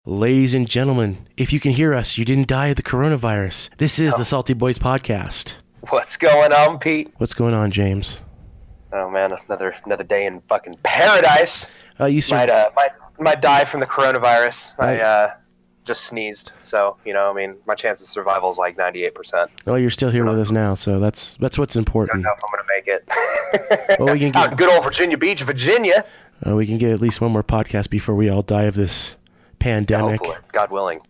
Ladies and gentlemen, if you can hear us, you didn't die of the coronavirus. This is the Salty Boys podcast. What's going on, Pete? What's going on, James? Oh man, another day in fucking paradise. You might die from the coronavirus. I just sneezed, so my chance of survival is like 98%. Oh, you're still here with us now, so that's what's important. I don't know if I'm gonna make it. Well, we can get good old Virginia Beach, Virginia. We can get at least one more podcast before we all die of this pandemic. Hopefully, God willing.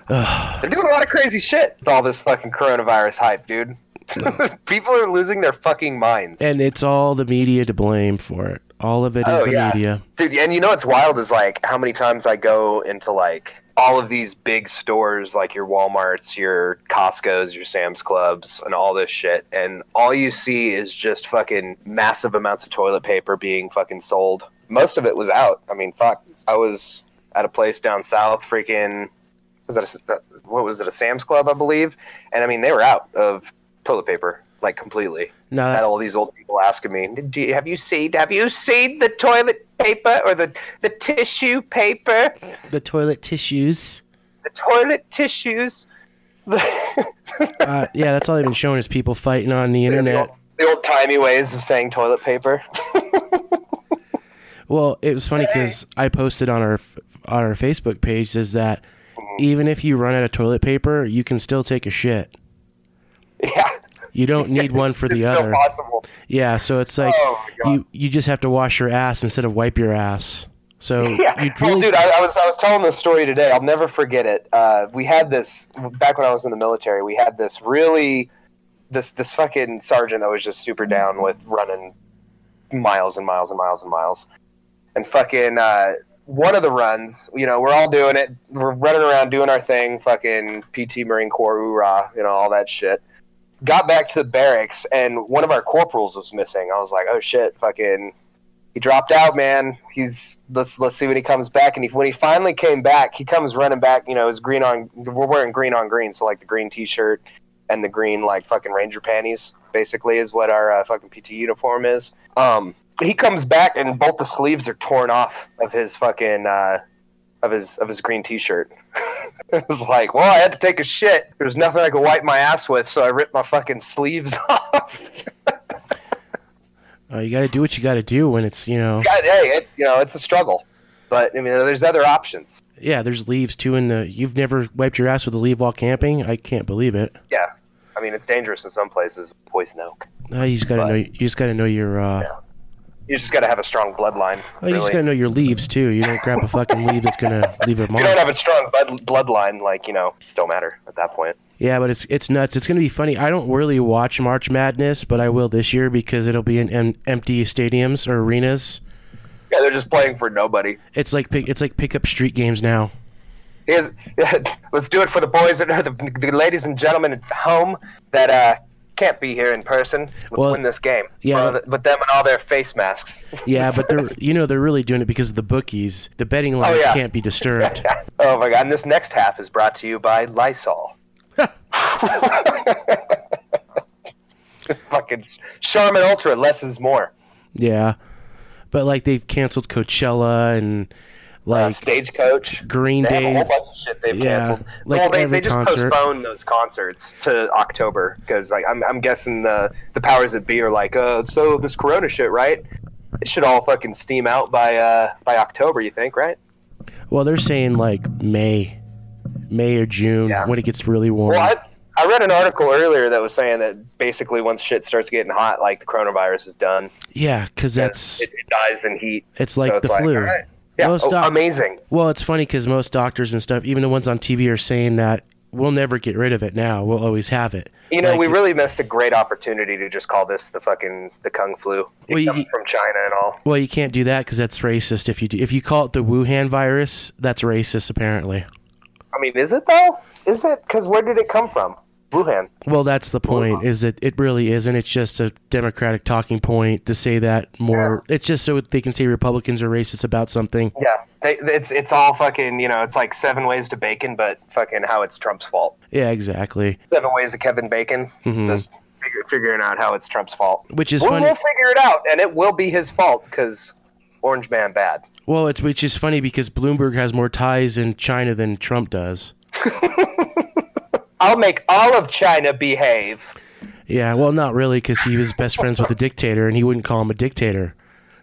They're doing a lot of crazy shit with all this fucking coronavirus hype, dude. People are losing their fucking minds. And it's all the media to blame for it. All of it is the media. Dude, and you know what's wild is like how many times I go into like all of these big stores like your Walmarts, your Costco's, your Sam's Clubs, and all this shit. And all you see is just fucking massive amounts of toilet paper being fucking sold. Most of it was out. I mean, fuck. I was at a place down south, freaking, a Sam's Club, I believe? And I mean, they were out of toilet paper, like completely. No, I had all these old people asking me, have you seen the toilet paper or the tissue paper? The toilet tissues. The toilet tissues. Yeah, that's all they've been showing is people fighting on the internet. The old-timey ways of saying toilet paper. Well, it was funny because I posted on our Facebook page is that even if you run out of toilet paper, you can still take a shit. Yeah. You don't need one for the it's other. Still possible. Yeah, so it's like you just have to wash your ass instead of wipe your ass. So dude, I was telling this story today. I'll never forget it. We had this back when I was in the military. We had this this fucking sergeant that was just super down with running miles and miles and miles and miles. And fucking one of the runs, we're all doing it. We're running around doing our thing, fucking PT Marine Corps, hoorah, all that shit. Got back to the barracks, and one of our corporals was missing. I was like, oh shit, fucking, he dropped out, man. Let's see when he comes back. And when he finally came back, he comes running back. It's green on. We're wearing green on green, so like the green T-shirt and the green like fucking Ranger panties, basically, is what our fucking PT uniform is. He comes back, and both the sleeves are torn off of his fucking of his green T-shirt. It was like, well, I had to take a shit. There was nothing I could wipe my ass with, so I ripped my fucking sleeves off. You got to do what you got to do when it's it's a struggle, but I mean, there's other options. Yeah, there's leaves too. You've never wiped your ass with a leaf while camping? I can't believe it. Yeah, I mean, it's dangerous in some places. Poison oak. You just gotta know your. You just got to have a strong bloodline. You just got to know your leaves, too. You don't grab a fucking leaf that's going to leave a mark. If you don't have a strong bloodline, it don't matter at that point. Yeah, but it's nuts. It's going to be funny. I don't really watch March Madness, but I will this year because it'll be in empty stadiums or arenas. Yeah, they're just playing for nobody. It's like pick-up street games now. Let's do it for the boys, the ladies and gentlemen at home that can't be here in person. Let's win this game. Yeah, but them and all their face masks. Yeah, but they're really doing it because of the bookies. The betting lines can't be disturbed. Oh my god! And this next half is brought to you by Lysol. Fucking Charmin Ultra, less is more. Yeah, but like they've canceled Coachella and. Like Stagecoach, Green Day, they have a whole bunch of shit they've canceled. Like they just postponed those concerts to October because, like, I'm guessing the powers that be are like, so this Corona shit, right? It should all fucking steam out by October. You think, right? Well, they're saying like May or June when it gets really warm. Well, I read an article earlier that was saying that basically once shit starts getting hot, like the coronavirus is done. Yeah, because it dies in heat. It's like the flu. All right. Yeah, amazing. Well, it's funny because most doctors and stuff, even the ones on TV, are saying that we'll never get rid of it now. We'll always have it. We really missed a great opportunity to just call this the Kung flu. From China and all. Well, you can't do that because that's racist. If you call it the Wuhan virus, that's racist, apparently. I mean, is it though? Is it? Because where did it come from? Wuhan. Well, that's the point. Is it really isn't. It's just a Democratic talking point to say that more. Yeah. It's just so they can say Republicans are racist about something. Yeah, it's all fucking. It's like 7 ways to bacon, but fucking how it's Trump's fault. Yeah, exactly. 7 ways to Kevin Bacon. Mm-hmm. Just figuring out how it's Trump's fault. Which is funny. We'll figure it out, and it will be his fault because Orange Man bad. Well, which is funny because Bloomberg has more ties in China than Trump does. I'll make all of China behave. Yeah, well, not really, because he was best friends with the dictator, and he wouldn't call him a dictator.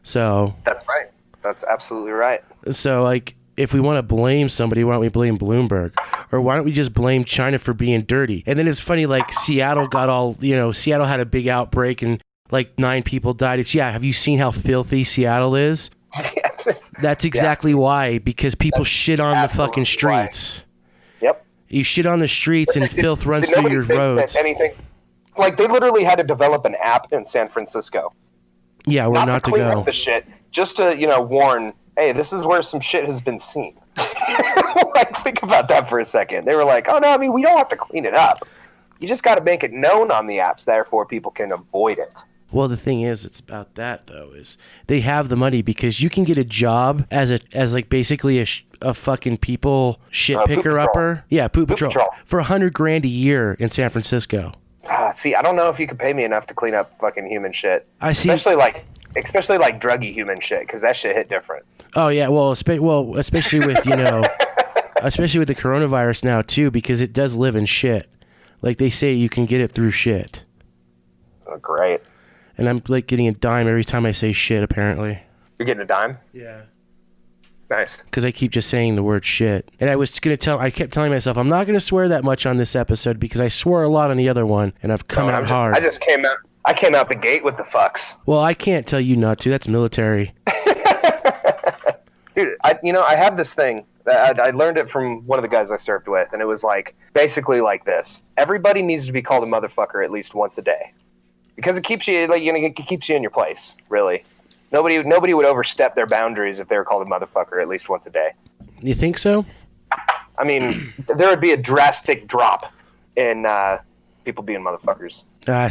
So That's right. That's absolutely right. So, like, if we want to blame somebody, why don't we blame Bloomberg? Or why don't we just blame China for being dirty? And then it's funny, like, Seattle Seattle had a big outbreak and, like, 9 people died. Have you seen how filthy Seattle is? That's exactly why, because people shit on the fucking streets. Why. Yep. You shit on the streets and filth runs through your roads. Anything. Like, they literally had to develop an app in San Francisco. Yeah, where not to clean go. Up the shit, just to, warn, hey, this is where some shit has been seen. Like, think about that for a second. They were like, oh, no, I mean, we don't have to clean it up. You just got to make it known on the apps, therefore people can avoid it. Well, the thing is, it's about that, though, is they have the money because you can get a job as basically a fucking people shit picker-upper. Yeah, poop patrol. For $100,000 a year in San Francisco. See, I don't know if you could pay me enough to clean up fucking human shit. I see. Especially like druggy human shit, because that shit hit different. Oh, yeah, especially with, especially with the coronavirus now, too, because it does live in shit. Like, they say you can get it through shit. Oh, great. And I'm, like, getting a dime every time I say shit, apparently. You're getting a dime? Yeah. Nice. Because I keep just saying the word shit. And I kept telling myself, I'm not going to swear that much on this episode because I swore a lot on the other one, and I've come out hard. I came out the gate with the fucks. Well, I can't tell you not to. That's military. Dude, I have this thing. I learned it from one of the guys I served with, and it was like, basically like this. Everybody needs to be called a motherfucker at least once a day. Because it keeps you, it keeps you in your place, really. Nobody would overstep their boundaries if they were called a motherfucker at least once a day. You think so? I mean, there would be a drastic drop in people being motherfuckers.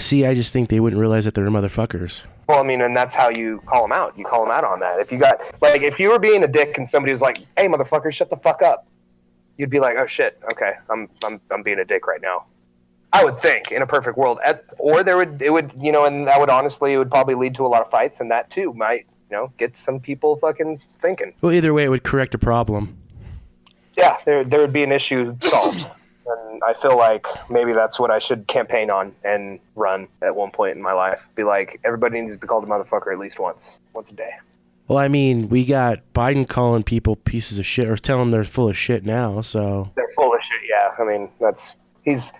See, I just think they wouldn't realize that they're motherfuckers. Well, I mean, and that's how you call them out. You call them out on that. If you were being a dick and somebody was like, "Hey, motherfucker, shut the fuck up," you'd be like, "Oh shit, okay, I'm being a dick right now." I would think in a perfect world, and that would probably lead to a lot of fights, and that too might, get some people fucking thinking. Well, either way, it would correct a problem. Yeah, there would be an issue solved. And I feel like maybe that's what I should campaign on and run at one point in my life. Be like, everybody needs to be called a motherfucker at least once a day. Well, I mean, we got Biden calling people pieces of shit or telling them they're full of shit now, so. They're full of shit, yeah. I mean, he's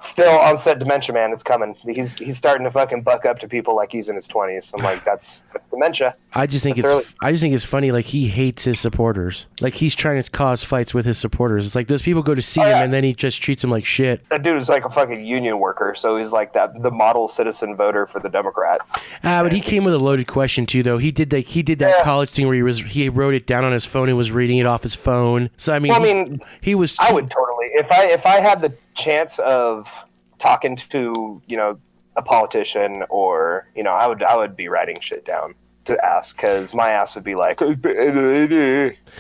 still onset dementia, man. It's coming. He's starting to fucking buck up to people like he's in his 20s. I'm like, that's dementia. I just think it's funny. Like, he hates his supporters. Like, he's trying to cause fights with his supporters. It's like those people go to see him and then he just treats them like shit. That dude is like a fucking union worker, so he's like the model citizen voter for the Democrat. But he came with a loaded question too, though. He did that college thing where he wrote it down on his phone and was reading it off his phone. So I mean, I would totally, if I had the chance of talking to a politician or I would be writing shit down to ask, because my ass would be like, you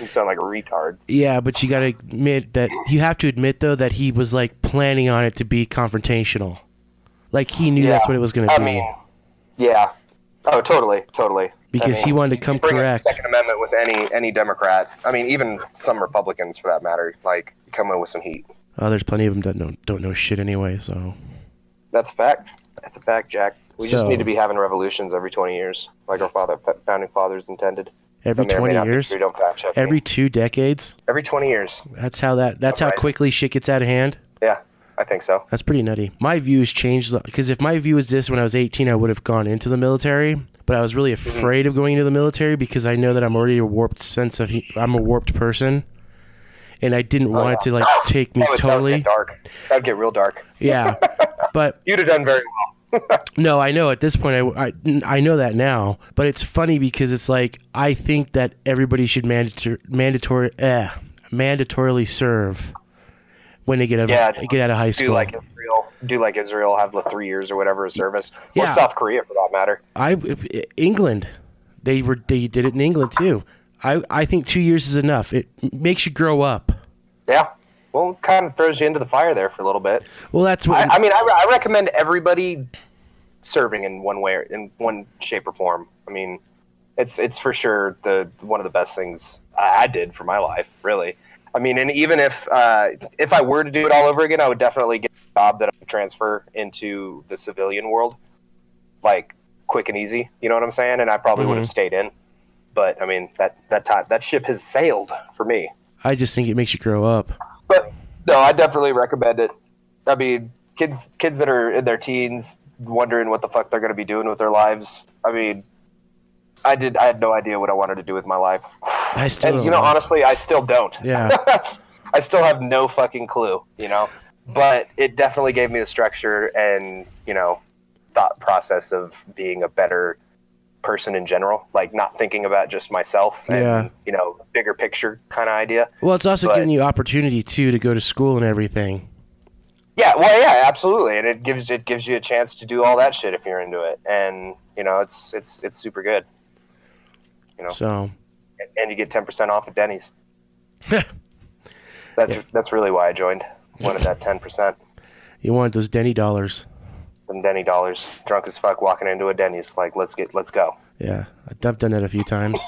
sound like a retard. Yeah, but you gotta admit though that he was like planning on it to be confrontational. Like, he knew that's what it was gonna be. I mean, yeah. Oh, totally. Because he wanted to come correct. Second Amendment with any Democrat. I mean, even some Republicans for that matter, like, come in with some heat. Oh, there's plenty of them that don't know shit anyway, so. That's a fact. That's a fact, Jack. We just need to be having revolutions every 20 years, like our founding fathers intended. Every 20 years? Every 2 decades? Every 20 years. That's how quickly shit gets out of hand? Yeah, I think so. That's pretty nutty. My views changed, because if my view was this when I was 18, I would have gone into the military. But I was really afraid of going into the military because I know that I'm already I'm a warped person. And I didn't want it to take me totally. That would get dark. That would get real dark. Yeah, but you'd have done very well. No, I know at this point. I know that now. But it's funny because it's like, I think that everybody should mandatorily serve when they get out of high school. Do like Israel, have the 3 years or whatever of service, or South Korea for that matter. England, they did it in England too. I think 2 years is enough. It makes you grow up. Yeah. Well, it kind of throws you into the fire there for a little bit. Well, that's what I recommend everybody serving in one way, in one shape or form. I mean, It's for sure one of the best things I did for my life, really. I mean, and even if I were to do it all over again, I would definitely get a job that I would transfer into the civilian world, like quick and easy. You know what I'm saying? And I probably would have stayed in. But I mean, that ship has sailed for me. I just think it makes you grow up. But no, I definitely recommend it. I mean, kids that are in their teens wondering what the fuck they're going to be doing with their lives. I mean, I had no idea what I wanted to do with my life. I still and honestly, I still don't. Yeah. I still have no fucking clue, but it definitely gave me the structure and, thought process of being a better person in general, like not thinking about just myself and, bigger picture kind of idea. Well, it's also giving you opportunity too to go to school and everything. Yeah, well, yeah, absolutely. And it gives you a chance to do all that shit if you're into it. And, it's super good. So, and you get 10% off at Denny's. That's really why I joined. Wanted that 10%. You wanted those Denny dollars. Some Denny dollars. Drunk as fuck walking into a Denny's like, let's go. Yeah, I've done that a few times.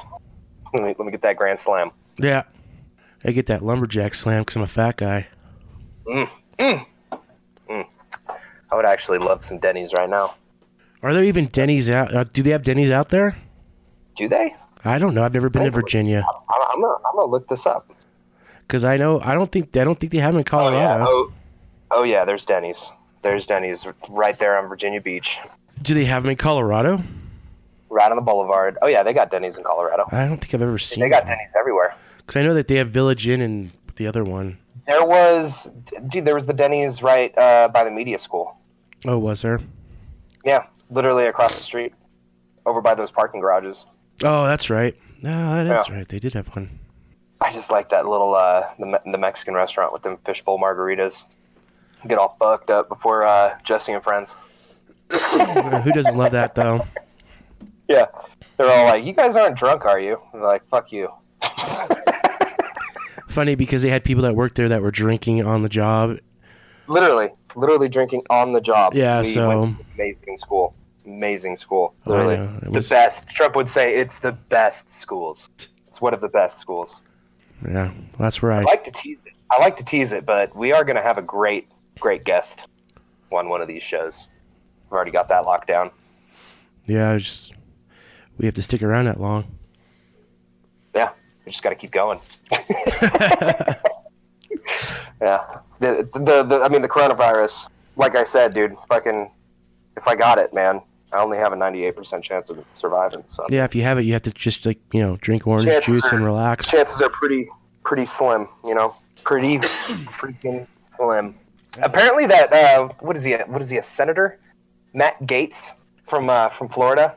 Let me get that grand slam. Yeah. I get that lumberjack slam because I'm a fat guy. I would actually love some Denny's right now. Are there even Denny's out? Do they have Denny's out there? Do they? I don't know. I've never been to Virginia. I'm gonna look this up. Because I don't think they have them in Colorado. Oh yeah. There's Denny's. There's Denny's right there on Virginia Beach. Do they have them in Colorado? Right on the boulevard. Oh yeah, they got Denny's in Colorado. I don't think I've ever seen. They got Denny's everywhere. Because I know that they have Village Inn and the other one. There was the Denny's right by the media school. Oh, was there? Yeah, literally across the street, over by those parking garages. Oh, that's right. No, that is right. They did have one. I just like that little the Mexican restaurant with them fishbowl margaritas. Get all fucked up before Jesse and friends. Who doesn't love that though? Yeah, they're all like, "You guys aren't drunk, are you?" And they're like, "Fuck you." Funny because they had people that worked there that were drinking on the job. Literally drinking on the job. Yeah, we went to amazing school. Literally, the best. Trump would say it's the best schools. It's one of the best schools. Yeah, that's right. I like to tease it, but we are going to have a great guest on one of these shows. We've already got that locked down. Yeah, we have to stick around that long. Yeah, we just got to keep going. Yeah. The coronavirus, like I said, dude, if I got it, man, I only have a 98% chance of surviving. So yeah, if you have it, you have to just drink orange juice and relax. Chances are pretty slim, pretty freaking slim. Apparently that what is he, a senator? Matt Gaetz from Florida.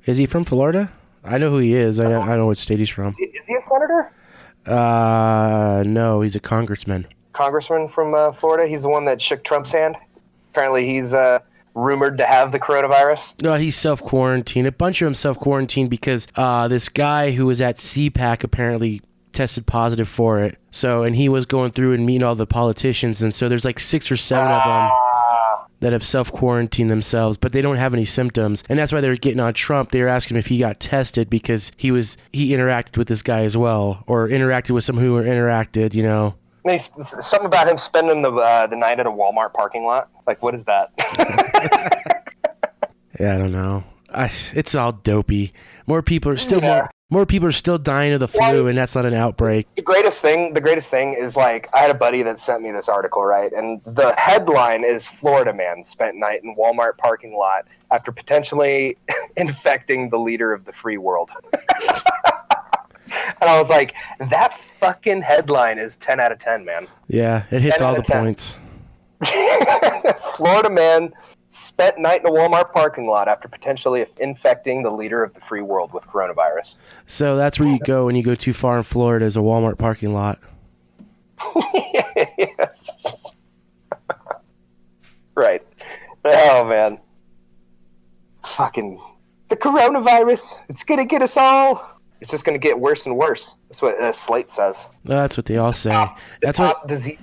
Is he from Florida? I know who he is. I know what state he's from. Is he a senator? No, he's a congressman. Congressman from Florida. He's the one that shook Trump's hand. Apparently, he's rumored to have the coronavirus. No, he's self-quarantined. A bunch of them self-quarantined because this guy who was at CPAC apparently tested positive for it. So, and he was going through and meeting all the politicians, and so there's like 6 or 7 of them that have self-quarantined themselves, but they don't have any symptoms. And that's why they were getting on Trump. They were asking him if he got tested because he interacted with this guy as well, or interacted with someone who interacted, Something about him spending the night at a Walmart parking lot. Like, what is that? Yeah, I don't know. It's all dopey. More people are still dying of the flu, and that's not an outbreak. The greatest thing is, like, I had a buddy that sent me this article, right? And the headline is Florida man spent night in Walmart parking lot after potentially infecting the leader of the free world. And I was like, that fucking headline is 10 out of 10, man. Yeah, it hits all the points. Florida man spent night in a Walmart parking lot after potentially infecting the leader of the free world with coronavirus. So that's where you go when you go too far in Florida, is a Walmart parking lot. Yes. Right. Oh, man. Fucking the coronavirus. It's going to get us all. It's just going to get worse and worse. That's what Slate says. That's what they all say. That's what disease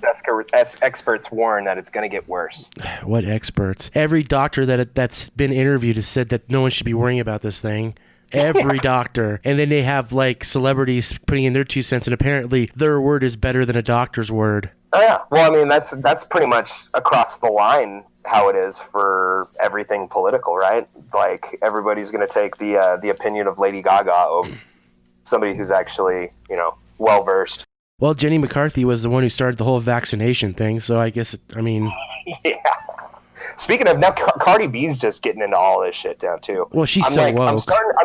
experts warn, that it's going to get worse. What experts? Every doctor that's been interviewed has said that no one should be worrying about this thing. Every doctor. And then they have like celebrities putting in their 2 cents, and apparently their word is better than a doctor's word. Oh yeah. Well, I mean, that's pretty much across the line how it is for everything political, right? Like everybody's going to take the opinion of Lady Gaga over somebody who's actually, well versed. Well, Jenny McCarthy was the one who started the whole vaccination thing, so I guess Yeah. Speaking of, now Cardi B's just getting into all this shit down too. Well, she's so woke. I'm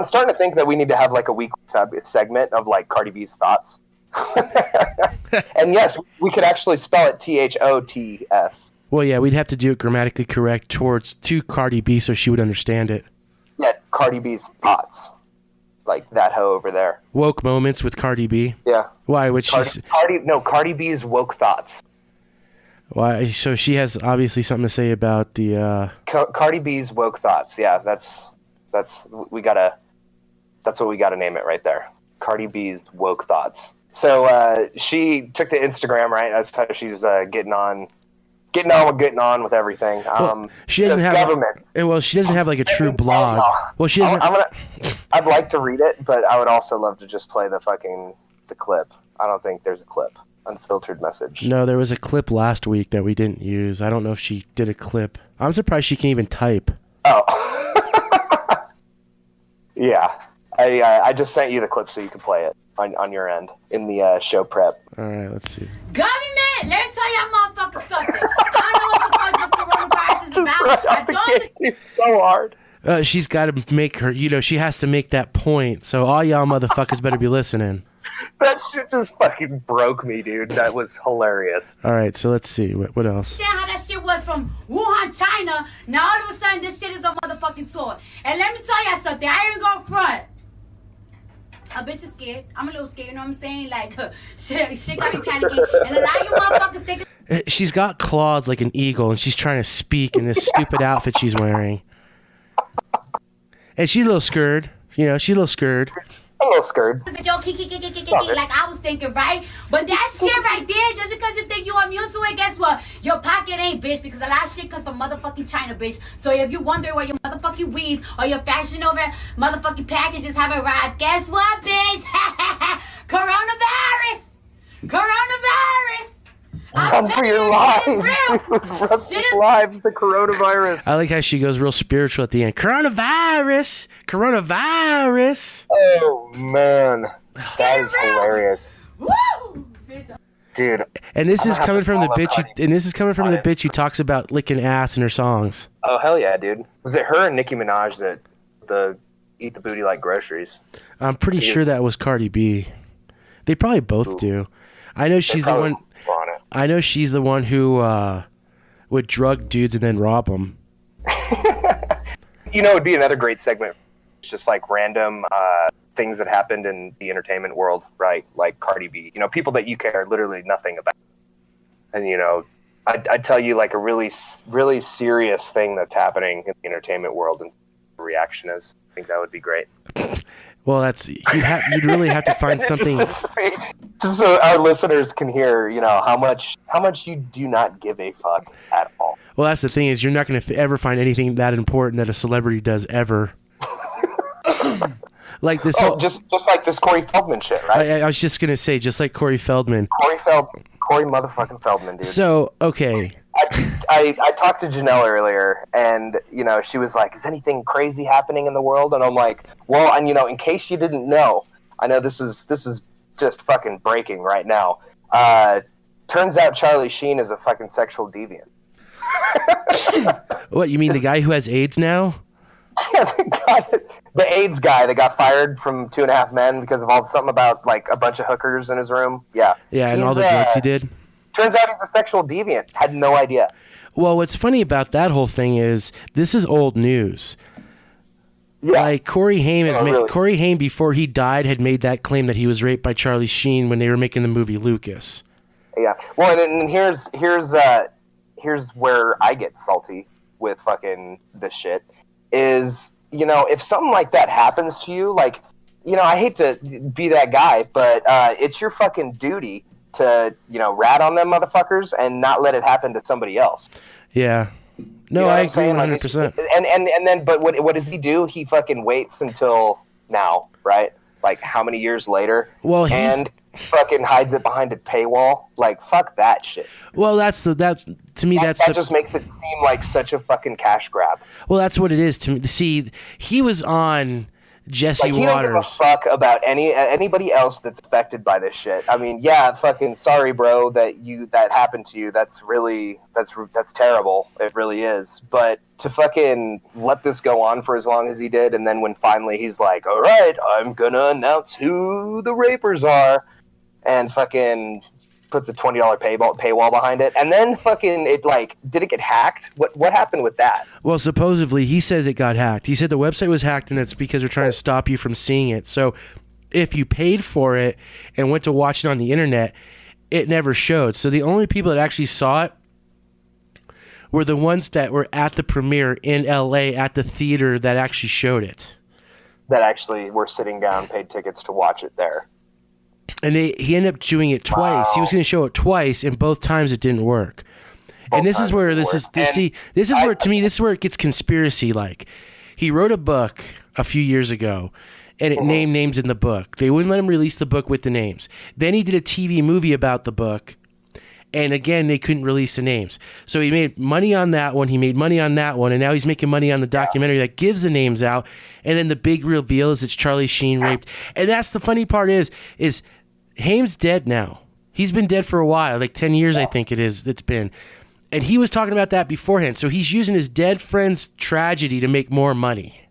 starting to think that we need to have like a weekly segment of like Cardi B's thoughts. And yes, we could actually spell it THOTS. Well, yeah, we'd have to do it grammatically correct to Cardi B so she would understand it. Yeah, Cardi B's thoughts. Like that hoe over there. Woke moments with Cardi B. Yeah. Why would she? Cardi B's woke thoughts. Why? So she has obviously something to say about the. Cardi B's woke thoughts. Yeah, that's what we gotta name it right there. Cardi B's woke thoughts. So she took to Instagram, right? That's how she's getting on with everything. Well, she doesn't have government. Well, she doesn't have like a true blog. Well, she doesn't. I'd like to read it, but I would also love to just play the clip. I don't think there's a clip. Unfiltered message. No, there was a clip last week that we didn't use. I don't know if she did a clip. I'm surprised she can even type. Oh. Yeah. I just sent you the clip so you can play it on your end in the show prep. All right, let's see. Government, let me tell y'all motherfuckers something. I don't know what the fuck this coronavirus is about. I don't. So hard. She's got to make her, she has to make that point. So all y'all motherfuckers better be listening. That shit just fucking broke me, dude. That was hilarious. All right, so let's see. What else? Understand how that shit was from Wuhan, China. Now all of a sudden this shit is on motherfucking tour. And let me tell y'all something. I ain't gonna front. A bitch is scared. I'm a little scared, you know what I'm saying? Like, shit got me panicking. And a lot of you motherfuckers think... She's got claws like an eagle, and she's trying to speak in this stupid outfit she's wearing. And she's a little scared. She's a little scared. A little scared. Like I was thinking, right? But that shit right there, just because you think you're immune to it, guess what? Your pocket ain't, bitch, because a lot of shit comes from motherfucking China, bitch. So if you wonder where your motherfucking weave or your fashion over motherfucking packages have arrived, guess what, bitch? Coronavirus! Coronavirus! Run for your lives, dude. Run for your lives, the coronavirus. I like how she goes real spiritual at the end. Coronavirus! Coronavirus! Oh, man. That is hilarious. Woo! Dude. And this is coming from the bitch who talks about licking ass in her songs. Oh, hell yeah, dude. Was it her and Nicki Minaj that eat the booty like groceries? I'm pretty sure that was Cardi B. They probably both do. I know she's the one... I know she's the one who would drug dudes and then rob them. It'd be another great segment. It's just like random things that happened in the entertainment world, right? Like Cardi B. People that you care literally nothing about. And, I'd tell you like a really, really serious thing that's happening in the entertainment world and the reaction is. I think that would be great. Well, you'd really have to find something... Just so our listeners can hear, how much you do not give a fuck at all. Well, that's the thing is you're not going to ever find anything that important that a celebrity does ever. Like this just like this Corey Feldman shit, right? I was just going to say, just like Corey Feldman. Corey motherfucking Feldman, dude. So, okay. I talked to Janelle earlier, and she was like, "Is anything crazy happening in the world?" And I'm like, "Well, and in case you didn't know, I know this is just fucking breaking right now. Turns out Charlie Sheen is a fucking sexual deviant." What, you mean the guy who has AIDS now? Yeah, the AIDS guy that got fired from 2.5 Men because of something about like a bunch of hookers in his room. Yeah. Yeah, and all the drugs he did. Turns out he's a sexual deviant. Had no idea. Well, what's funny about that whole thing is this is old news. Yeah. Like Corey Haim before he died had made that claim that he was raped by Charlie Sheen when they were making the movie Lucas. Yeah. Well, and here's where I get salty with fucking this shit is, if something like that happens to you, like, I hate to be that guy, but it's your fucking duty to, rat on them motherfuckers and not let it happen to somebody else. Yeah. No, I agree 100%. And then, but what does he do? He fucking waits until, now, right? Like how many years later? Well, and fucking hides it behind a paywall. Like fuck that shit. Well, that just makes it seem like such a fucking cash grab. Well, that's what it is to me. See, he was on Jesse He don't give a Waters. fuck about anybody else that's affected by this shit. I mean, yeah, fucking sorry, bro, that happened to you. That's terrible. It really is. But to fucking let this go on for as long as he did, and then when finally he's like, all right, I'm gonna announce who the rapers are, and fucking puts a $20 paywall behind it, and then fucking it, like, did it get hacked? What happened with that? Well, supposedly he says it got hacked. He said the website was hacked, and it's because they're trying to stop you from seeing it. So if you paid for it and went to watch it on the internet, it never showed. So the only people that actually saw it were the ones that were at the premiere in LA at the theater that actually showed it. That actually were sitting down, paid tickets to watch it there. And he ended up doing it twice. Wow. He was going to show it twice, and both times it didn't work. And this is where to me it gets conspiracy like. He wrote a book a few years ago, and it named names in the book. They wouldn't let him release the book with the names. Then he did a TV movie about the book, and again they couldn't release the names. So he made money on that one. He made money on that one, and now he's making money on the documentary that gives the names out. And then the big reveal is it's Charlie Sheen raped. And that's the funny part is Haim's dead now. He's been dead for a while, like 10 years, I think it is. It's been. And he was talking about that beforehand. So he's using his dead friend's tragedy to make more money.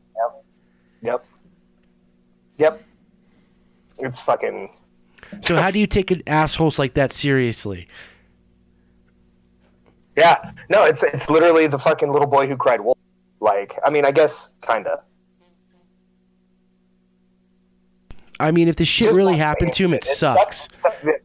Yep. It's fucking... So how do you take an asshole like that seriously? Yeah. No, it's literally the fucking little boy who cried wolf. Like, I mean, I guess, kinda. I mean, if this shit really happened to him, it sucks.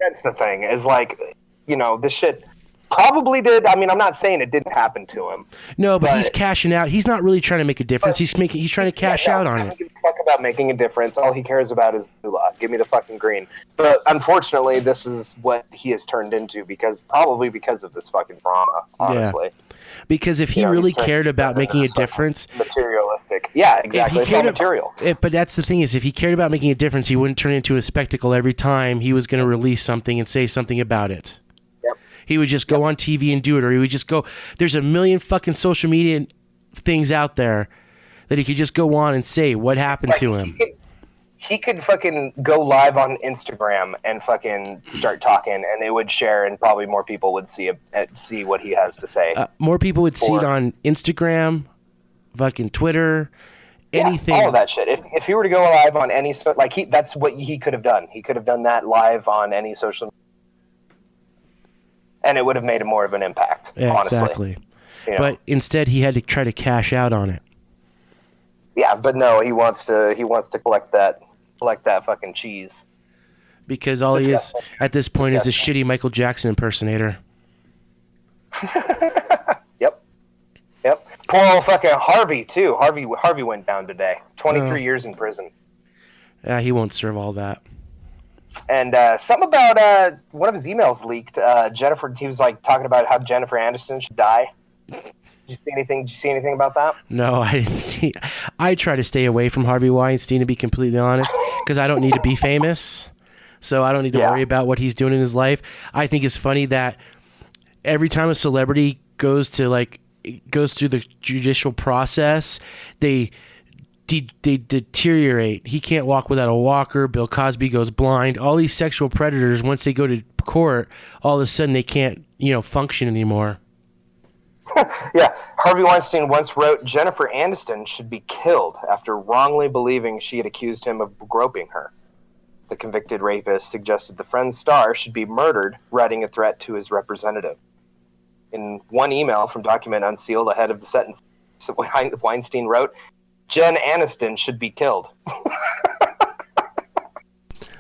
That's the thing, is like, you know, this shit probably did. I mean, I'm not saying it didn't happen to him. No, but he's cashing out. He's not really trying to make a difference. He's trying to cash out on it. He doesn't give a fuck about making a difference. All he cares about is moolah. Give me the fucking green. But unfortunately, this is what he has turned into probably because of this fucking drama, honestly. Yeah. Because if he really cared about making a difference... Materialistic. Yeah, exactly. It's all material. But that's the thing is, if he cared about making a difference, he wouldn't turn it into a spectacle every time he was going to release something and say something about it. Yep. He would just go on TV and do it, or he would just go... There's a million fucking social media things out there that he could just go on and say what happened to him. He could fucking go live on Instagram and fucking start talking, and it would share, and probably more people would see what he has to say. More people would see it on Instagram, fucking Twitter, anything. All of that shit. If he were to go live on any that's what he could have done. He could have done that live on any social media, and it would have made more of an impact. Yeah, honestly. Exactly. You know? But instead, he had to try to cash out on it. Yeah, but no, he wants to collect that fucking cheese. Because all he is at this point is a shitty Michael Jackson impersonator. Yep. Poor old fucking Harvey too. Harvey went down today. 23 years in prison. Yeah, he won't serve all that. And something about one of his emails leaked. Jennifer, he was like talking about how Jennifer Aniston should die. Did you see anything about that? No, I didn't see. I try to stay away from Harvey Weinstein, to be completely honest, because I don't need to be famous. So I don't need to worry about what he's doing in his life. I think it's funny that every time a celebrity goes through the judicial process, they deteriorate. He can't walk without a walker. Bill Cosby goes blind. All these sexual predators, once they go to court, all of a sudden they can't, function anymore. Yeah, Harvey Weinstein once wrote, Jennifer Aniston should be killed after wrongly believing she had accused him of groping her. The convicted rapist suggested the Friends star should be murdered, writing a threat to his representative. In one email from Document Unsealed ahead of the sentence, Weinstein wrote, Jen Aniston should be killed.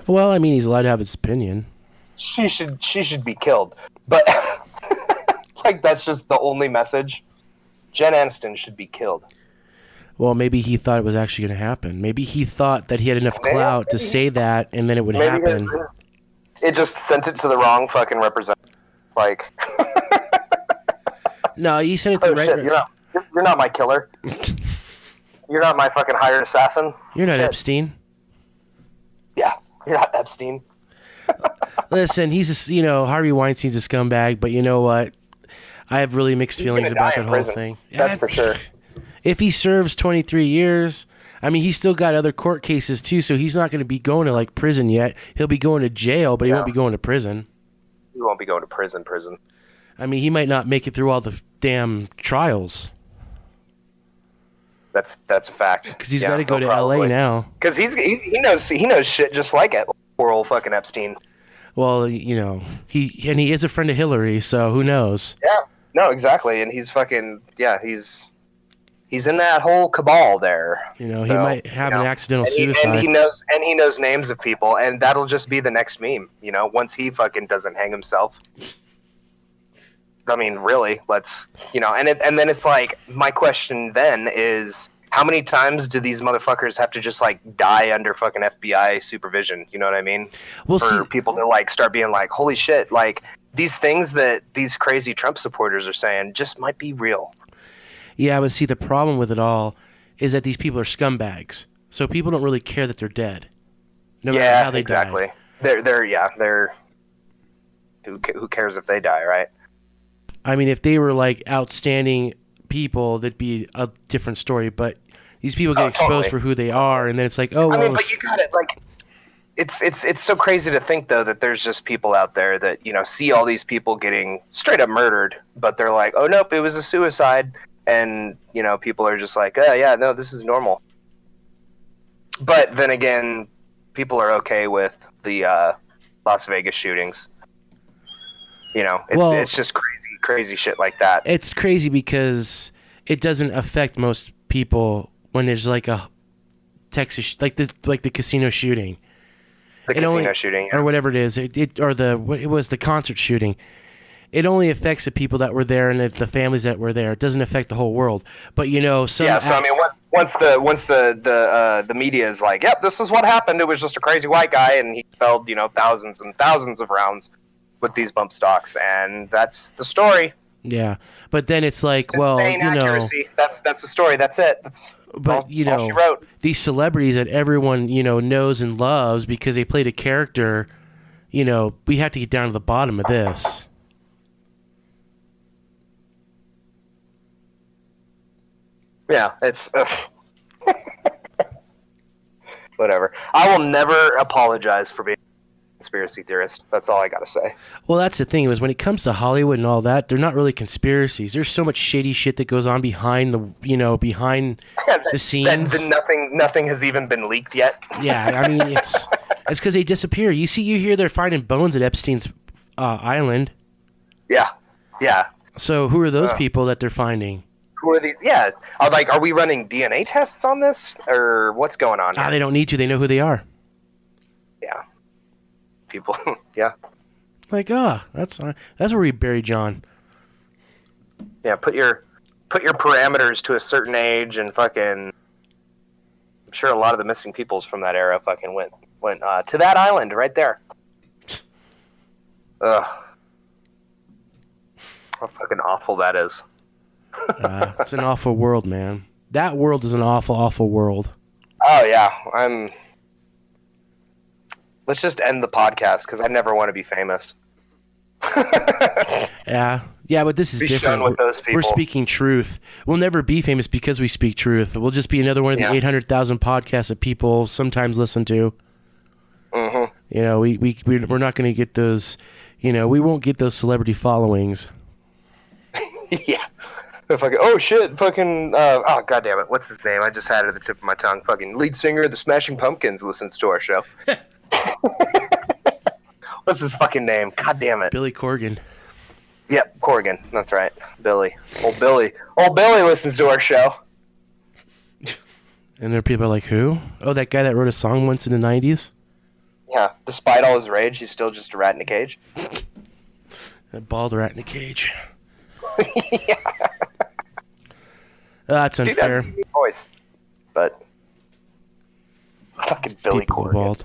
Well, I mean, he's allowed to have his opinion. She should be killed. But... like, that's just the only message. Jen Aniston should be killed. Well, maybe he thought it was actually going to happen. Maybe he thought that he had enough clout to say that, and then it would happen. It just sent it to the wrong fucking representative. Like... No, you sent it to the right... Shit, you're not my killer. You're not my fucking hired assassin. You're not Epstein. You're not Epstein. Listen, he's Harvey Weinstein's a scumbag, but you know what? I have really mixed feelings about that whole thing. That's for sure. If he serves 23 years, I mean, he's still got other court cases too, so he's not going to be going to like prison yet. He'll be going to jail, but he won't be going to prison. He won't be going to prison. I mean, he might not make it through all the damn trials. That's a fact. Because he's got to go to LA now. Because he knows shit just like it. Poor old fucking Epstein. Well, he is a friend of Hillary, so who knows? Yeah. No, exactly. And he's fucking he's in that whole cabal there. He might have an accidental suicide. And he knows names of people, and that'll just be the next meme. Once he fucking doesn't hang himself. I mean, really, and then it's like, my question then is, how many times do these motherfuckers have to just like die under fucking FBI supervision? You know what I mean? For people to like start being like, holy shit, like these things that these crazy Trump supporters are saying just might be real. Yeah, but see, the problem with it all is that these people are scumbags. So people don't really care that they're dead. No matter how they exactly. die. They're who cares if they die, right? I mean, if they were like outstanding people, that'd be a different story. But these people get exposed for who they are, and then it's like, oh, well. I mean, but you got it. Like, it's so crazy to think though that there's just people out there that see all these people getting straight up murdered, but they're like, oh nope, it was a suicide, and people are just like, oh yeah, no, this is normal. But then again, people are okay with the Las Vegas shootings. It's just crazy shit like that. It's crazy because it doesn't affect most people when there's like a Texas, like the casino shooting. Shooting, or whatever it is, it was the concert shooting. It only affects the people that were there and the families that were there. It doesn't affect the whole world. But So I mean, once the media is like, yep, this is what happened. It was just a crazy white guy, and he spelled thousands and thousands of rounds with these bump stocks, and that's the story. Yeah, but then it's like, accuracy. That's the story. That's it. All she wrote. These celebrities that everyone knows and loves because they played a character. We have to get down to the bottom of this. Yeah, it's whatever. I will never apologize for being a conspiracy theorist. That's all I gotta say. Well, that's the thing, is when it comes to Hollywood and all that, they're not really conspiracies. There's so much shady shit that goes on behind the the scenes. Nothing has even been leaked yet. Yeah, I mean it's because they disappear. You hear they're finding bones at Epstein's island. Yeah. So who are those people that they're finding? Who are these? Yeah, are we running DNA tests on this, or what's going on here? They don't need to. They know who they are. Yeah. People. Yeah. Like, that's where we bury John. Yeah, put your parameters to a certain age, and fucking. I'm sure a lot of the missing peoples from that era fucking went to that island right there. Ugh. How fucking awful that is. It's an awful world, man. That world is an awful, awful world. Oh yeah, Let's just end the podcast because I never want to be famous. Yeah, but this is different. With those people. We're speaking truth. We'll never be famous because we speak truth. We'll just be another one of the 800,000 podcasts that people sometimes listen to. Mm-hmm. We're not going to get those. We won't get those celebrity followings. Yeah. Fucking, oh shit, fucking, oh god damn it, what's his name? I just had it at the tip of my tongue. Fucking lead singer of the Smashing Pumpkins listens to our show. What's his fucking name? God damn it. Billy Corgan. Yep, Corgan, that's right. Billy. Old Billy listens to our show. And there are people like, who? Oh, that guy that wrote a song once in the 90s? Yeah, despite all his rage, he's still just a rat in a cage. A bald rat in a cage. Yeah. That's unfair. Dude has a unique voice, but fucking Billy Corgan. Bald.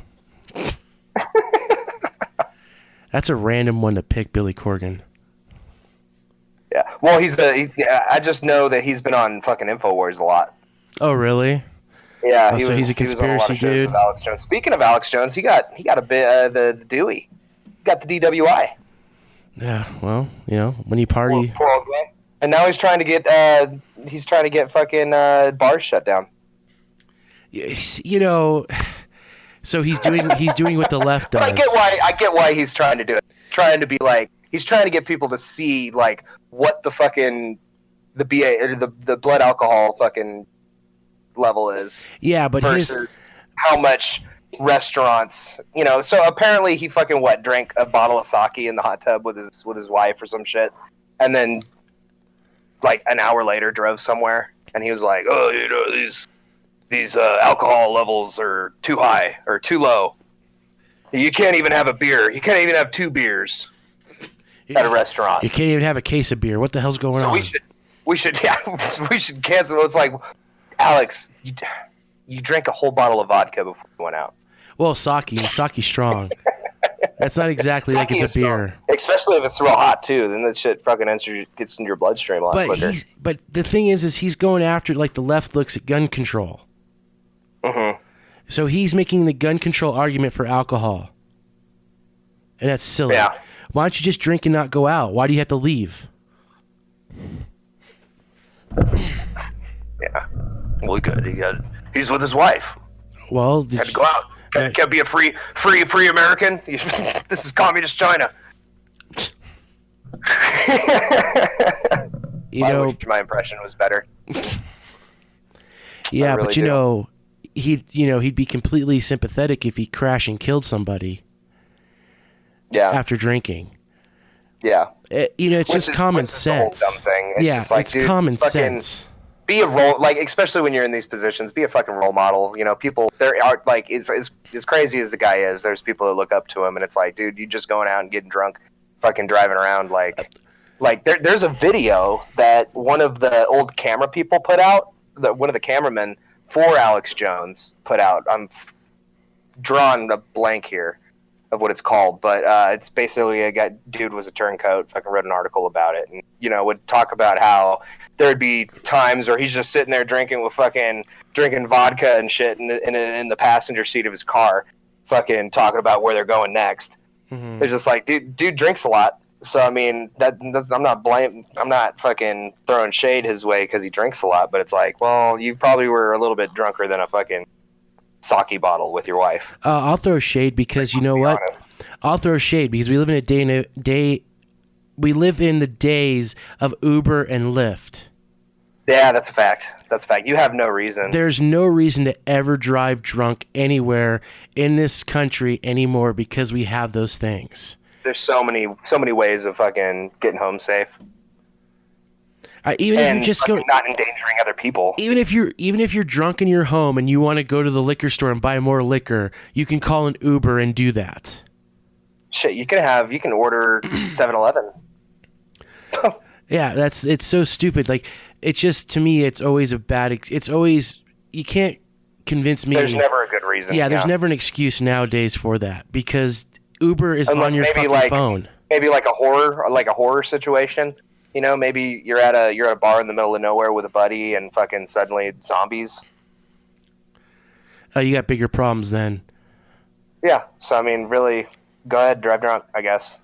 That's a random one to pick, Billy Corgan. Yeah. Well, I just know that he's been on fucking InfoWars a lot. Oh, really? Yeah, So he's a he was on a lot conspiracy of shows dude. with Alex Jones. Speaking of Alex Jones, he got a bit the Dewey. He got the DWI. Yeah, well, when you party, Poor old guy. And now he's trying to get fucking bars shut down. so he's doing what the left does. But I get why he's trying to do it. Trying to be like, he's trying to get people to see like what the fucking the blood alcohol fucking level is. Yeah, but versus how much restaurants, So apparently he fucking drank a bottle of sake in the hot tub with his wife or some shit, and then like an hour later drove somewhere, and he was like, "Oh, these alcohol levels are too high or too low. You can't even have a beer. You can't even have 2 beers at a restaurant. You can't even have a case of beer. What the hell's going on?" We should cancel. It's like, Alex, you drank a whole bottle of vodka before you went out. Well, sake's strong. That's not exactly like it's a beer. Strong. Especially if it's real hot too. Then that shit fucking gets into your bloodstream a lot quicker. But the thing is he's going after, like, the left looks at gun control. Mm-hmm. So he's making the gun control argument for alcohol. And that's silly. Yeah. Why don't you just drink and not go out? Why do you have to leave? Yeah. Well, he's with his wife. Well, had to go out. Can't be a free American. This is communist China. I wish my impression was better. Yeah, really but he'd be completely sympathetic if he crashed and killed somebody. Yeah. After drinking. Yeah. It's just common sense. The whole dumb thing. It's it's common sense. Be a role, like, especially when you're in these positions, be a fucking role model. People, there are, like, as crazy as the guy is, there's people that look up to him, and it's like, dude, you just going out and getting drunk, fucking driving around, like there's a video that one of the old camera people put out, one of the cameramen for Alex Jones put out. I'm drawing a blank here of what it's called, but it's basically a dude was a turncoat, fucking wrote an article about it, and would talk about how there'd be times where he's just sitting there drinking vodka and shit in the passenger seat of his car, fucking talking about where they're going next. Mm-hmm. It's just like, dude drinks a lot, so I mean I'm not fucking throwing shade his way because he drinks a lot, but it's like, well, you probably were a little bit drunker than a fucking sake bottle with your wife. I'll throw shade because you know what? Honest. I'll throw shade because we live in We live in the days of Uber and Lyft. Yeah, that's a fact. You have no reason. There's no reason to ever drive drunk anywhere in this country anymore because we have those things. There's so many ways of fucking getting home safe. Even if you're just going, not endangering other people. Even if you're drunk in your home and you want to go to the liquor store and buy more liquor, you can call an Uber and do that. Shit, you can order 7-Eleven. Yeah, it's so stupid. Like, it's just, to me, it's always you can't convince me. There's never a good reason. Yeah, there's never an excuse nowadays for that because Uber is on your fucking phone. Maybe like a horror situation. Maybe you're at a bar in the middle of nowhere with a buddy and fucking suddenly zombies. You got bigger problems then. Yeah, so I mean, really, go ahead, drive drunk, I guess.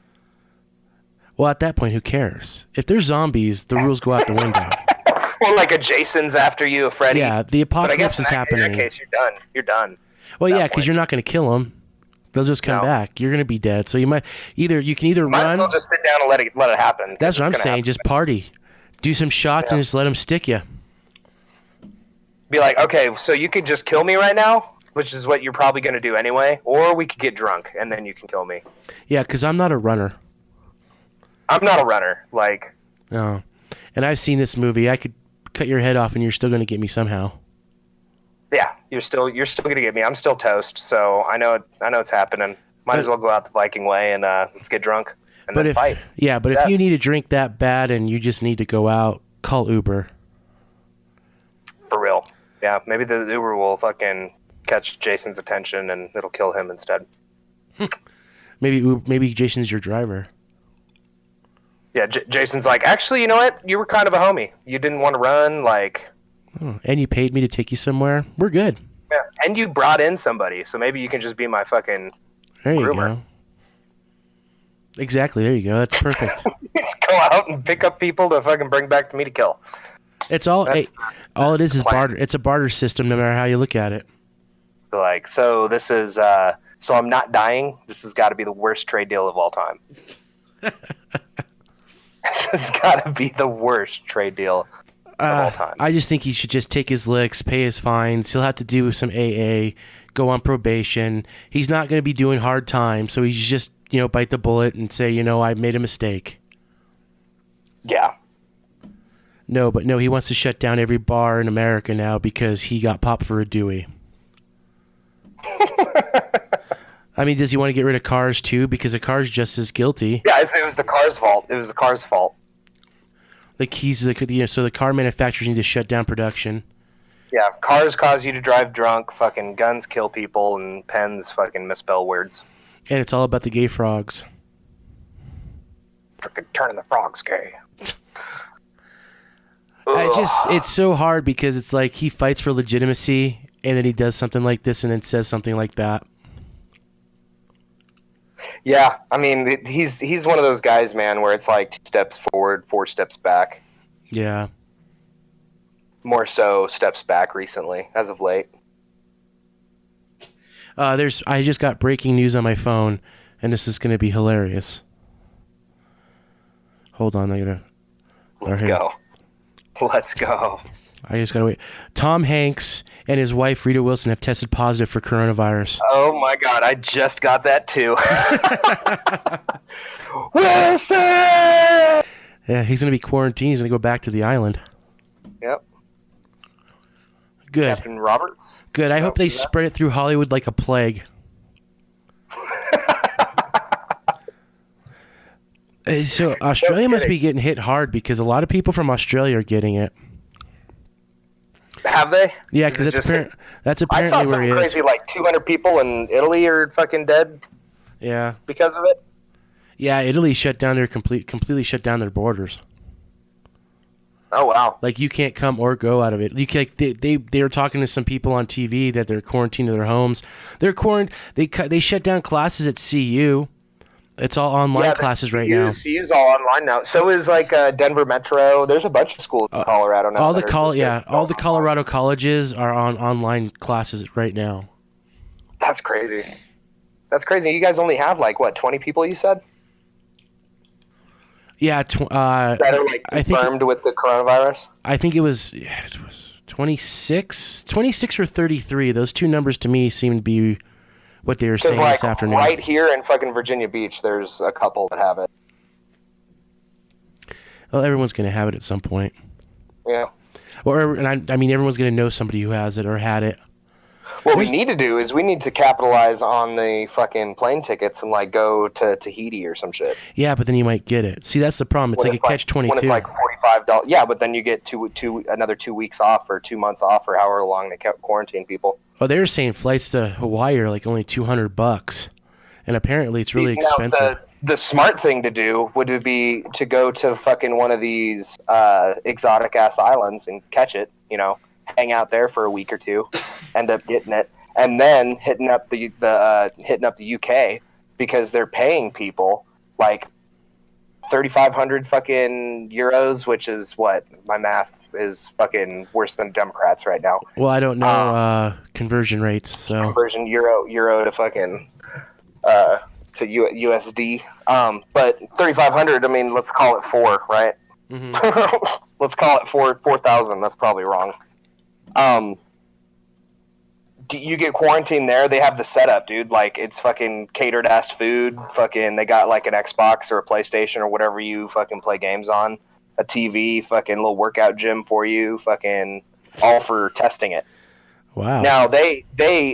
Well, at that point, who cares? If there's zombies, the rules go out the window. Well, like a Jason's after you, a Freddy. Yeah, the apocalypse is happening. In that case, you're done. Well, yeah, because you're not going to kill them. They'll just come back. You're going to be dead. So you can either run. Might as well just sit down and let it happen. That's what I'm saying. Just party, do some shots, and just let them stick you. Be like, okay, so you could just kill me right now, which is what you're probably going to do anyway, or we could get drunk and then you can kill me. Yeah, because I'm not a runner. I'm not a runner. Like, no, and I've seen this movie. I could cut your head off, and you're still going to get me somehow. Yeah, you're still gonna get me. I'm still toast, so I know it's happening. Might as well go out the Viking way and let's get drunk and then fight. Yeah, but if you need a drink that bad and you just need to go out, call Uber. For real. Yeah, maybe the Uber will fucking catch Jason's attention and it'll kill him instead. Maybe Jason's your driver. Yeah, Jason's like, actually, you know what? You were kind of a homie. You didn't want to run, like. Oh, and you paid me to take you somewhere. We're good. Yeah. And you brought in somebody, so maybe you can just be my fucking There you groomer. go. Exactly. There you go. That's perfect. Just go out and pick up people to fucking bring back to me to kill. It's all. That's All it is plan. barter. It's a barter system, no matter how you look at it. So like, so this is, so I'm not dying. This has got to be the worst trade deal of all time. This has got to be the worst trade deal of all time. I just think he should just take his licks, pay his fines. He'll have to do some AA, go on probation. He's not going to be doing hard time, so he's just, bite the bullet and say, I made a mistake. Yeah. No, he wants to shut down every bar in America now because he got popped for a Dewey. I mean, does he want to get rid of cars too? Because a car's just as guilty. Yeah, it was the car's fault. It was the car's fault. The keys, so the car manufacturers need to shut down production. Yeah, cars cause you to drive drunk. Fucking guns kill people, and pens fucking misspell words. And it's all about the gay frogs. Fucking turning the frogs gay. It's so hard because it's like he fights for legitimacy and then he does something like this and then says something like that. Yeah, I mean, he's one of those guys, man, where it's like 2 steps forward, 4 steps back. Yeah. More so steps back recently, as of late. I just got breaking news on my phone, and this is going to be hilarious. Hold on, Let's go. Let's go. I just gotta wait. Tom Hanks and his wife Rita Wilson have tested positive for coronavirus. Oh my god, I just got that too. Wilson! Yeah, he's gonna be quarantined. He's gonna go back to the island. Yep. Good. Captain Roberts. Good. I hope they spread it through Hollywood like a plague. So Australia must be getting hit hard because a lot of people from Australia are getting it. Have they? Yeah, because that's I saw apparently where he something is. crazy, like 200 people in Italy are fucking dead Yeah. because of it. Yeah, Italy shut down completely shut down their borders. Oh wow. Like you can't come or go out of it. You can, they were talking to some people on TV that they're quarantined to their homes. They shut down classes at CU. It's all online classes right now. CU's all online now. So is like Denver Metro. There's a bunch of schools in Colorado now. All the Colorado colleges are on online classes right now. That's crazy. That's crazy. You guys only have like what, 20 people? You said. Yeah, that are like confirmed with the coronavirus. I think it was 26 or 33. Those two numbers to me seem to be what they were saying this afternoon. Right here in fucking Virginia Beach, there's a couple that have it. Well, everyone's going to have it at some point. Yeah. I mean, everyone's going to know somebody who has it or had it. What we need to do is we need to capitalize on the fucking plane tickets and like go to Tahiti or some shit. Yeah, but then you might get it. See, that's the problem. It's like a catch-22. When it's like $45. Yeah, but then you get another 2 weeks off or 2 months off or however long they quarantine people. Oh, they were saying flights to Hawaii are like only $200, and apparently it's really expensive. The smart thing to do would be to go to fucking one of these exotic ass islands and catch it. Hang out there for a week or two, end up getting it, and then hitting up the UK because they're paying people like 3,500 fucking euros, which is what my math is fucking worse than Democrats right now. Well, I don't know conversion rates, so conversion euro to fucking to USD. But 3,500. I mean, let's call it 4, right? Mm-hmm. Let's call it 4,000. That's probably wrong. You get quarantined there. They have the setup, dude. Like it's fucking catered ass food. Fucking, they got like an Xbox or a PlayStation or whatever you fucking play games on. A TV, fucking little workout gym for you. Fucking all for testing it. Wow. Now they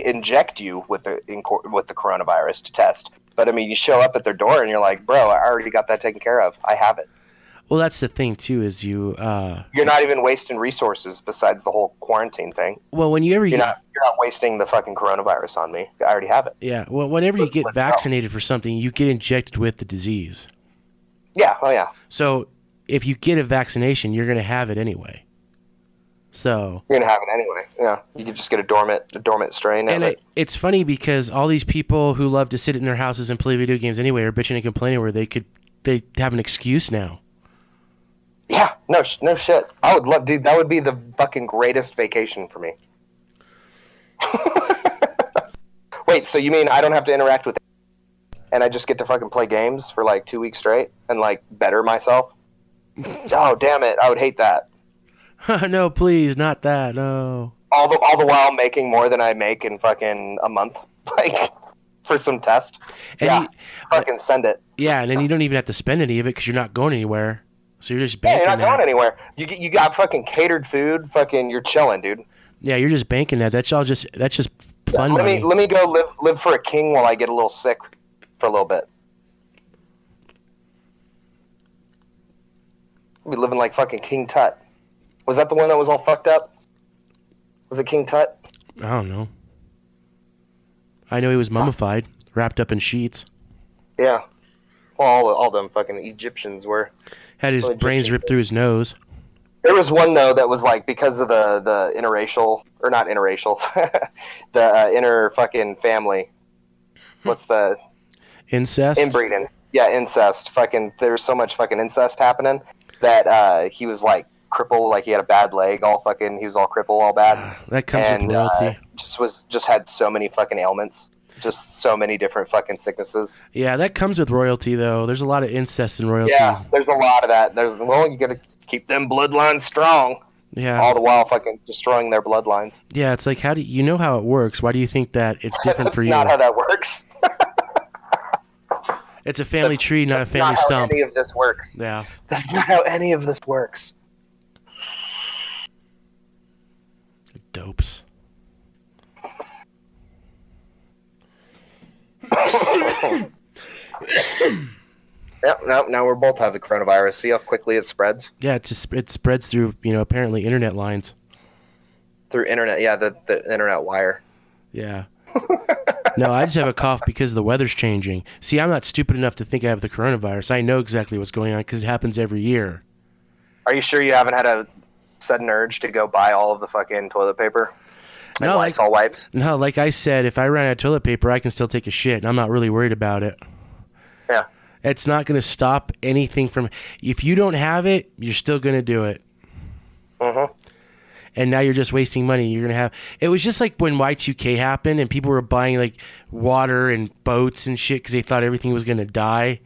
inject you with the coronavirus to test. But I mean, you show up at their door and you're like, bro, I already got that taken care of. I have it. Well, that's the thing too. Is you're not even wasting resources besides the whole quarantine thing. Well, you're not wasting the fucking coronavirus on me. I already have it. Yeah. Well, whenever you get vaccinated for something, you get injected with the disease. Yeah. Oh yeah. So if you get a vaccination, you're going to have it anyway. So You're gonna have it anyway. Yeah, you could just get a dormant strain. And it's funny because all these people who love to sit in their houses and play video games anyway are bitching and complaining where they have an excuse now. Yeah, no shit. I would love, dude. That would be the fucking greatest vacation for me. Wait, so you mean I don't have to interact with, and I just get to fucking play games for like 2 weeks straight and like better myself? Oh damn it! I would hate that. No, please, not that. No. All the while making more than I make in fucking a month, like for some test. And fucking send it. Yeah, and then you don't even have to spend any of it because you're not going anywhere. So you're just banking. Yeah, you're not going anywhere. You got fucking catered food. Fucking, you're chilling, dude. Yeah, you're just banking that. That's just fun money. Let me go live for a king while I get a little sick for a little bit. I'll be living like fucking King Tut. Was that the one that was all fucked up? Was it King Tut? I don't know. I know he was mummified, wrapped up in sheets. Yeah. Well, all them fucking Egyptians were. Had his brains ripped through his nose. There was one, though, that was like because of the interracial, or not interracial, the inner fucking family. What's the... Incest? Inbreeding. Yeah, incest. Fucking, there was so much fucking incest happening that he was like crippled, like he had a bad leg, all fucking, he was all crippled, all bad. That comes with royalty. Just had so many fucking ailments, just so many different fucking sicknesses. Yeah, that comes with royalty, though. There's a lot of incest in royalty. Yeah, there's a lot of that. You gotta keep them bloodlines strong. Yeah. All the while fucking destroying their bloodlines. Yeah, it's like, how do you know how it works? Why do you think that it's different for you? That's not how that works. It's a family tree, not a family stump. That's not how any of this works. Yeah. That's not how any of this works. Dopes. Yep, now we're both have the coronavirus. See how quickly it spreads? Yeah, it spreads through, apparently internet lines. Through internet, yeah, the internet wire. Yeah. No, I just have a cough because the weather's changing. See, I'm not stupid enough to think I have the coronavirus. I know exactly what's going on because it happens every year. Are you sure you haven't had a sudden urge to go buy all of the fucking toilet paper? No, Lysol wipes? No, like I said, if I run out of toilet paper, I can still take a shit, and I'm not really worried about it. Yeah. It's not going to stop anything from... If you don't have it, you're still going to do it. Mm-hmm. And now you're just wasting money. You're going to have... It was just like when Y2K happened, and people were buying like water and boats and shit because they thought everything was going to die.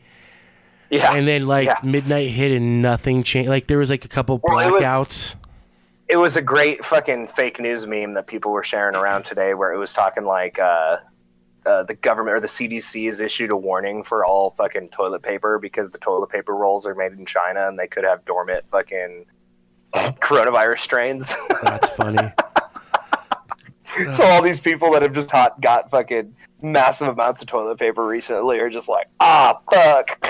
Yeah. And then midnight hit and nothing changed. Like there was like a couple blackouts. It was a great fucking fake news meme that people were sharing around today where it was talking like the government or the CDC has issued a warning for all fucking toilet paper because the toilet paper rolls are made in China and they could have dormant fucking coronavirus strains. That's funny. So all these people that have just got fucking massive amounts of toilet paper recently are just like, fuck.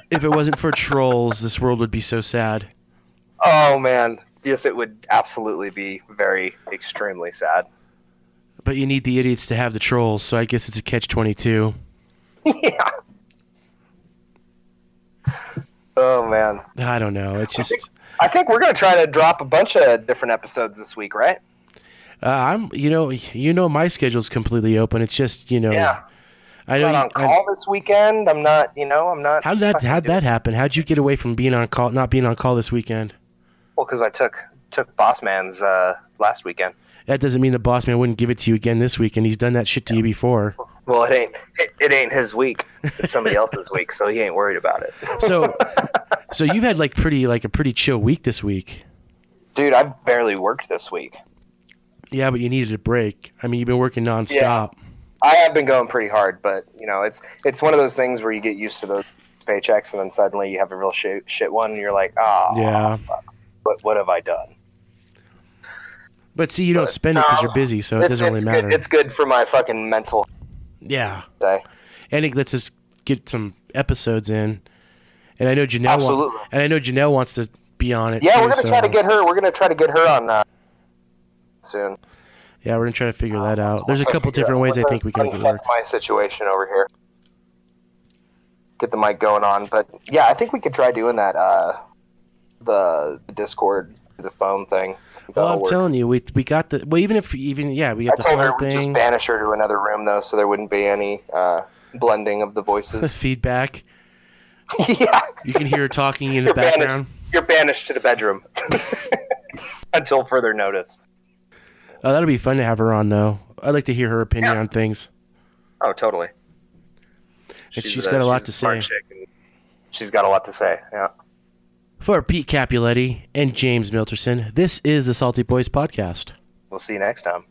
If it wasn't for trolls, this world would be so sad. Oh, man. Yes, it would absolutely be very, extremely sad. But you need the idiots to have the trolls, so I guess it's a catch-22. Yeah. Oh, man. I don't know. It's just... I think we're going to try to drop a bunch of different episodes this week, right? My schedule's completely open. It's just, Yeah. I know I'm not on call this weekend. I'm not. How'd that happen? How'd you get away from being on call, not being on call this weekend? Well, because I took Boss Man's last weekend. That doesn't mean the boss man wouldn't give it to you again this week, and he's done that shit to you before. Well, it ain't his week. It's somebody else's week, so he ain't worried about it. So you've had a pretty chill week this week. Dude, I barely worked this week. Yeah, but you needed a break. I mean, you've been working nonstop. Yeah, I have been going pretty hard, but it's one of those things where you get used to those paychecks, and then suddenly you have a real shit one, and you're like, yeah, fuck. What have I done? But see, you don't spend it because you're busy, so it doesn't really matter. It's good for my fucking mental. Yeah. Day. And it lets us get some episodes in. And I know Janelle wants to be on it. Yeah, too, we're gonna try to get her. We're gonna try to get her on soon. Yeah, we're gonna try to figure that out. There's a couple different ways I think we can make it work. My situation over here. Get the mic going on, but yeah, I think we could try doing that. The Discord, the phone thing. Well, I'm telling you, we got the. Well, even we got I the told her phone we'd just thing, banish her to another room though, so there wouldn't be any blending of the voices. feedback. Yeah. You can hear her talking in the background. You're banished to the bedroom until further notice. Oh, that'll be fun to have her on, though. I'd like to hear her opinion on things. Oh, totally. And she's got a lot to say. She's got a lot to say, yeah. For Pete Capuletti and James Milterson, this is the Salty Boys Podcast. We'll see you next time.